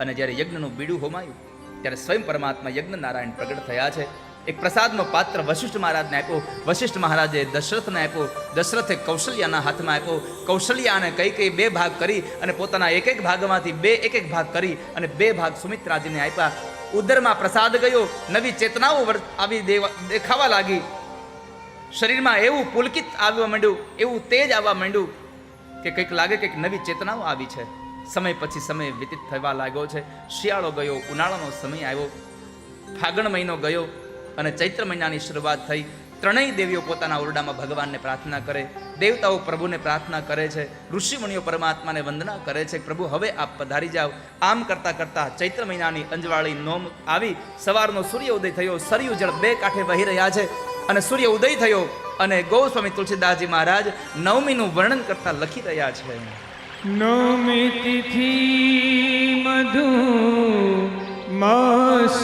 અને જ્યારે યજ્ઞનું બીડું હોમાયું ત્યારે સ્વયં પરમાત્મા યજ્ઞ નારાયણ પ્રગટ થયા છે. એક પ્રસાદનો પાત્ર વશિષ્ઠ મહારાજને આપ્યો. વશિષ્ઠ મહારાજે દશરથને આપ્યો. દશરથે કૌશલ્યાના હાથમાં આપ્યો. કૌશલ્યાને કઈ બે ભાગ કરી અને પોતાના એક એક ભાગમાંથી એક ભાગ કરી અને બે ભાગ સુમિત્રાજીને આપ્યા. ઉદરમાં પ્રસાદ ગયો, નવી ચેતનાઓ આવી દેખાવા લાગી. શરીરમાં એવું પુલકિત આવવા માંડ્યું, એવું તેજ આવવા માંડ્યું કે કંઈક લાગે કંઈક નવી ચેતનાઓ આવી છે. સમય પછી સમય વ્યતીત થવા લાગ્યો છે. શિયાળો ગયો, ઉનાળાનો સમય આવ્યો, ફાગણ મહિનો ગયો અને ચૈત્ર મહિનાની શરૂઆત થઈ. ત્રણેય દેવીઓ પોતાના ઓરડામાં ભગવાનને પ્રાર્થના કરે, દેવતાઓ પ્રભુને પ્રાર્થના કરે છે, ઋષિમુનિઓ પરમાત્માને વંદના કરે છે. પ્રભુ હવે આપ પધારી જાઓ. આમ કરતા કરતા ચૈત્ર મહિનાની અંજવાળી નોમ આવી. સવારનો સૂર્ય ઉદય થયો. સરયુ જળ બે કાંઠે વહી રહ્યા છે અને સૂર્ય ઉદય થયો અને ગોસ્વામી તુલસીદાસજી મહારાજ નવમીનું વર્ણન કરતા લખી રહ્યા છે. નવમી તિથિ મધુ માસ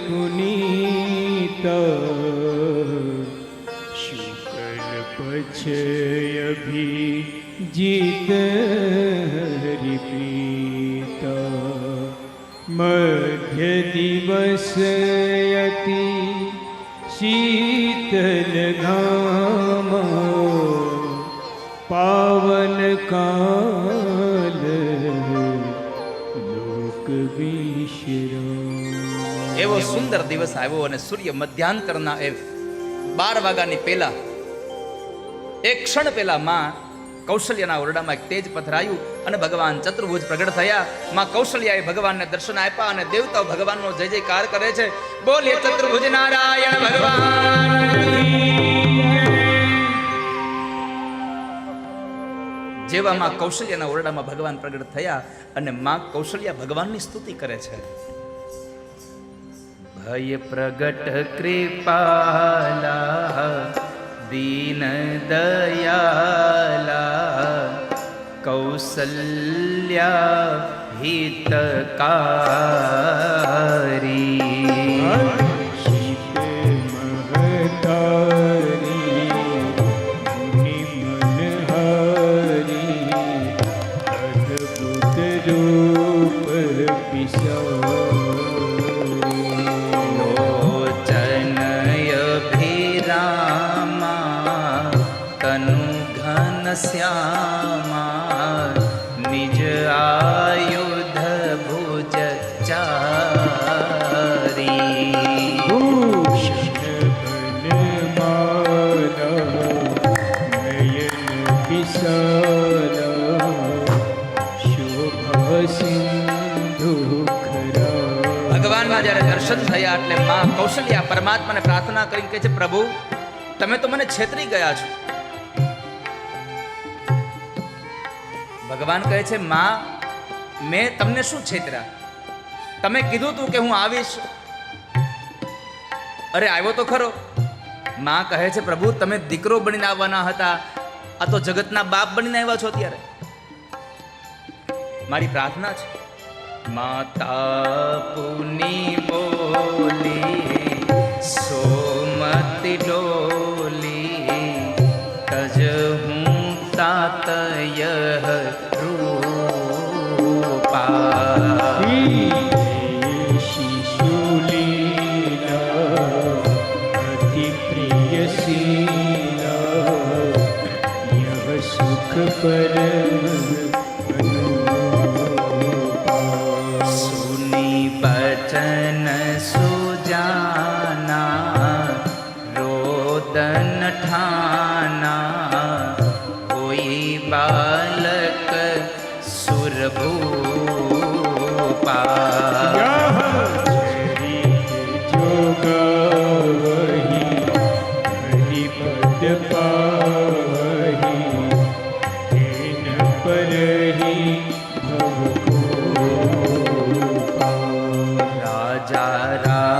પુનીત શુક્લ પક્ષ અભિજીત હરિપ્રીત મધ્ય દિવસ યતિ શીતલ ઘામ પાવન કાલ લોક વિશ્રામ. એવો સુંદર દિવસ આવ્યો અને સૂર્ય મધ્યાંતરના 12 વાગ્યાની પહેલા એક ક્ષણ પહેલા માં કૌશલ્યના ઓરડામાં એક તેજ પથરાયું અને ભગવાન ચતુર્ભુજ પ્રગટ થયા. માં કૌશલ્યાએ ભગવાનને દર્શન આપ્યા અને દેવતાઓ ભગવાનનો જય જયકાર કરે છે. બોલીએ ચતુર્ભુજ નારાયણ ભગવાન. જેવા માં કૌશલ્યના ઓરડામાં ભગવાન પ્રગટ થયા અને માં કૌશલ્યા ભગવાનની સ્તુતિ કરે છે. ભય પ્રગટ કૃપાલા દીન દયાલા કૌશલ્યા હિતકારી. શ્યામા નિજ આયુધ ભુજ ચારી. ભગવાનના જ્યારે દર્શન થયા એટલે માં કૌશલ્યા પરમાત્માને પ્રાર્થના કરીને કહે છે, પ્રભુ તમે તો મને છેતરી ગયા છો. ભગવાન કહે છે, માં મેં તમને શું છેતર્યા? તમે કીધું તું કે હું આવીશ, અરે આવ્યો તો ખરો. માં કહે છે, પ્રભુ તમે દીકરો બનીને આવવાના હતા, આ તો જગતના બાપ બનીને આવ્યા છો. અત્યારે મારી પ્રાર્થના છે. માતા પુની બોલી સોમતી ડોલી તજ હું તાતય રૂપા. શિશુલીલા અતિ પ્રિય શીલા યહ સુખ પરમ સુની બચન સુજાના રોદન ઠાના બાલક સુરભૂપા. જોગવહી હરિપદ પાવહી તેન પરહી ભવગોપા. રાજા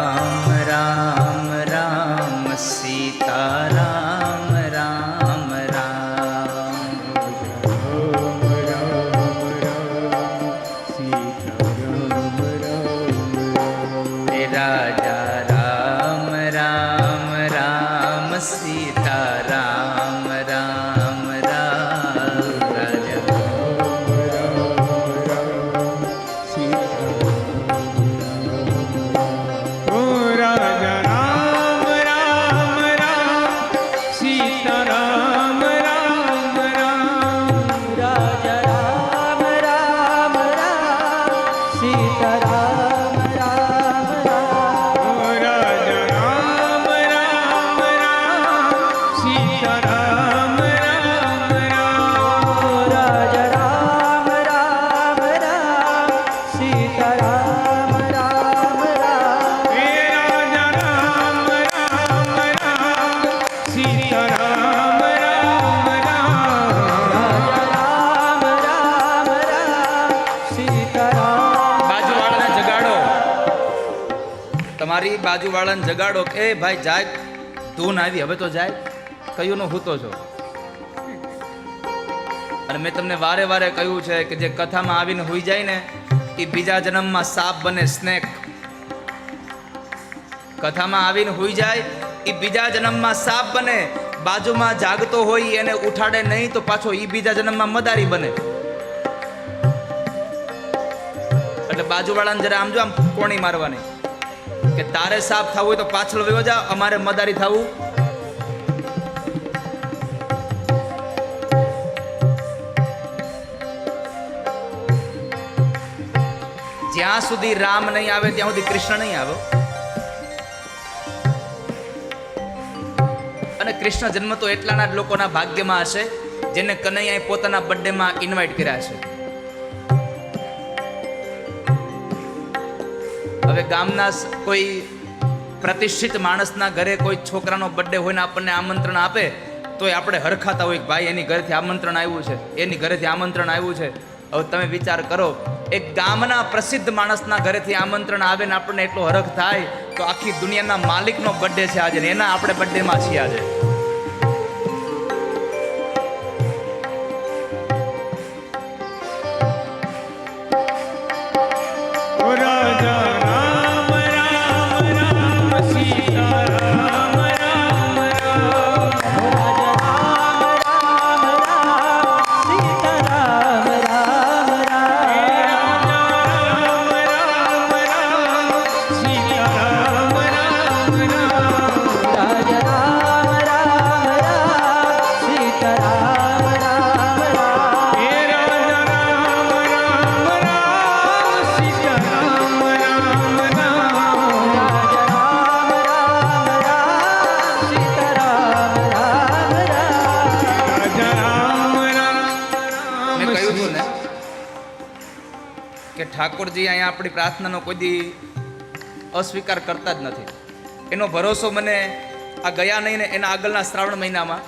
ઓ રાજા રામ રામ રામ સીતા રામ રામ રામ રાજા રામ રામ રામ સીતારામ રામ રામ ઓ રાજા રામ રામ રામ સીતા રામ રામ રામ રાજા રામ રામ રામ સીતારામ રામ રામ હે રાજા રામ રામ રામ સીતા રામ રામ રામ રાજા રામ રામ રામ સીતારામ બાજુવાળાને જગાડો, તમારી બાજુવાળાને જગાડો કે એ ભાઈ જાય, ધૂન આવી હવે તો જાય, કયું નો હૂતો છો. અને મેં તમને વારે વારે કહ્યું છે કે જે કથામાં આવીને હોઈ જાય ને એ બીજા જન્મમાં સાપ બને, સ્નેક. કથામાં આવીને હોઈ જાય એ બીજા જન્મમાં સાપ બને. બાજુમાં જાગતો હોય એને ઉઠાડે નહીં તો પાછો એ બીજા જન્મમાં મદારી બને. એટલે બાજુવાળાને જરા આમ જો આમ કોણી મારવાની કે તારે સાપ થવું હોય તો પાછળ વયો જા, અમારે મદારી થવું. જ્યાં સુધી રામ નહીં આવે ત્યાં સુધી કૃષ્ણ નહીં આવે. અને કૃષ્ણ જન્મ તો એટલાના જ લોકોના ભાગ્યમાં હશે જેને કનૈયાએ પોતાના બર્થડેમાં ઇન્વાઇટ કર્યા છે. હવે ગામના કોઈ પ્રતિષ્ઠિત માણસના ઘરે કોઈ છોકરાનો બર્થડે હોય ને આપણને આમંત્રણ આપે તો આપણે હરખાતા હોય કે ભાઈ એની ઘરેથી આમંત્રણ આવ્યું છે, એની ઘરેથી આમંત્રણ આવ્યું છે. હવે તમે વિચાર કરો, એક ગામના પ્રસિદ્ધ માણસના ઘરેથી આમંત્રણ આવે ને આપણને એટલો હરખ થાય તો આખી દુનિયાના માલિકનો બર્થડે છે આજે ને એના આપણે બર્થડેમાં છીએ આજે. ઓ રાજા રામ રામ રામ સીતા રામ રામ રામ રાજા રામ રામ રામ સીતારામ રામ રામ રામ રામ રામ સીતા રામ રામ રામ રાજા રામ રામ રામ સીતારામ રામ રામ હે રાજા રામ રામ રામ સીતા રામ રામ રામ રાજા રામ રામ રામ સીતારામ રામ રામ રાજા રામ રામ મેં કહ્યું હતું ને કે ઠાકોરજી અહીંયા આપણી પ્રાર્થનાનો કોઈ દી અસ્વીકાર કરતા જ નથી. એનો ભરોસો મને આ ગયા નહીં ને એના આગળના શ્રાવણ મહિનામાં